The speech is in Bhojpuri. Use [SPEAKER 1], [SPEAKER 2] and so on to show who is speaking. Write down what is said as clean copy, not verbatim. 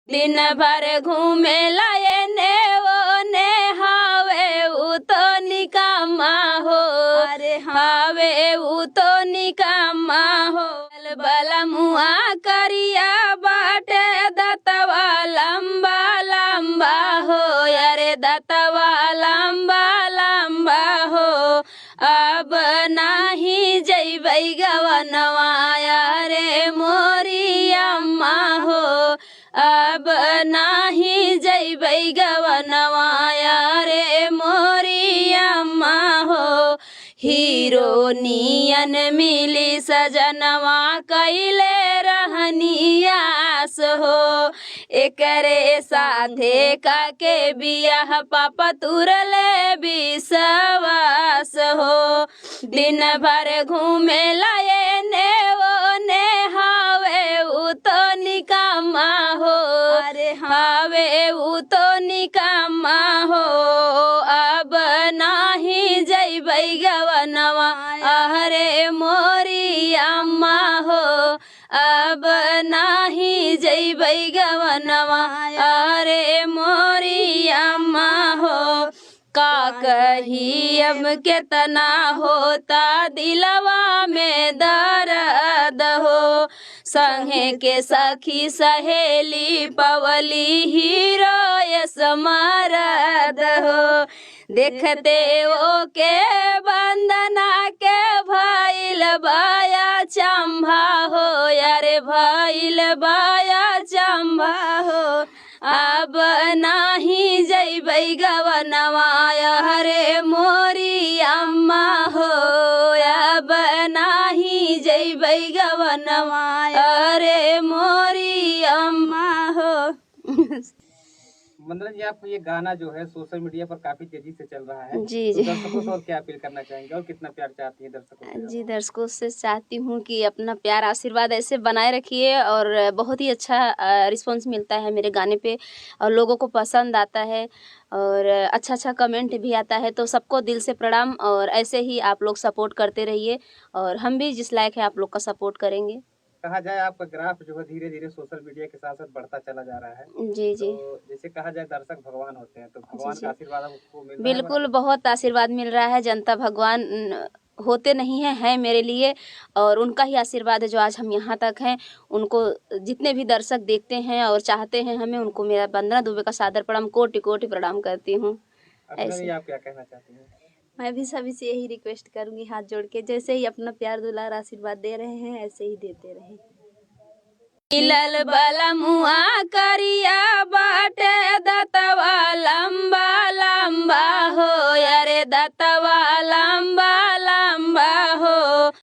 [SPEAKER 1] दिन भर घूमे लाए ने वो ने हावे उ तो निकामा हो, अरे हावे उ तो निकामा हो। बला मुआ करिया बाटे दतवा लंबा लंबा हो, अरे दतवा लंबा लंबा हो। अब नाही जइबै गवनवा रे मोरी अम्मा हो, अब नाही जइबै गवनवा रे मोरी अम्मा हो। हीरो नियन मिली सजनवा कैले रहनी आस हो, एकरे साथे काके बियाह पापा तुरले विश्वास हो। दिन भर घूमे लाए ने वो ने हावे उ तो निकामा हो, अरे हावे उ तो निकामा हो। अब नाही जइबै गवनवा अरे मोरी अम्मा हो, अब नाही जइबै गवनवा अरे मोरी अम्मा हो। का कही अब केतना होता दिलवा में दर्द हो, संगे के सखी सहेली पवली हीरो समरद हो। देखते ओ के बंदना के भइल बाया चंभा हो, अरे भइल बाया चंभा हो। अब नाही जइबै गवनवा रे मोरी अम्मा हो, अब नाही जइबै गवनवा रे मोरी अम्मा हो।
[SPEAKER 2] मंदना जी, आप ये गाना जो है सोशल मीडिया पर काफी तेजी से चल रहा है,
[SPEAKER 1] जी जी।
[SPEAKER 2] तो दर्शकों को और क्या अपील करना चाहेंगे और कितना प्यार चाहती हैं दर्शकों से?
[SPEAKER 1] जी, दर्शकों से चाहती हूँ कि अपना प्यार आशीर्वाद ऐसे बनाए रखिए और बहुत ही अच्छा रिस्पॉन्स मिलता है मेरे गाने पे और लोगों को पसंद आता है और अच्छा अच्छा कमेंट भी आता है, तो सबको दिल से प्रणाम। और ऐसे ही आप लोग सपोर्ट करते रहिए और हम भी जिस लायक है आप लोग का सपोर्ट करेंगे।
[SPEAKER 2] कहा जाए आपका ग्राफ जो है धीरे धीरे सोशल मीडिया के साथ साथ बढ़ता चला जा रहा है।
[SPEAKER 1] जी जी।
[SPEAKER 2] तो जैसे कहा जाए दर्शक भगवान होते हैं, तो भगवान
[SPEAKER 1] जी,
[SPEAKER 2] का आशीर्वाद आपको मिल रहा है?
[SPEAKER 1] बिल्कुल बहुत आशीर्वाद मिल रहा है। जनता भगवान होते नहीं है मेरे लिए और उनका ही आशीर्वाद है जो आज हम यहाँ तक हैं। उनको जितने भी दर्शक देखते हैं और चाहते हैं हमें, उनको मेरा वंदना दुबे का सादर प्रणाम, कोटि कोटि प्रणाम करती हूँ।
[SPEAKER 2] ऐसे आप क्या कहना चाहती हैं?
[SPEAKER 3] मैं भी सभी से यही रिक्वेस्ट करूँगी हाथ जोड़ के, जैसे ही अपना प्यार दुलार आशीर्वाद दे रहे हैं ऐसे ही देते रहें।
[SPEAKER 1] मिलल बला मुआ करिया बाटे दतवा लंबा लंबा हो, अरे दतवा लंबा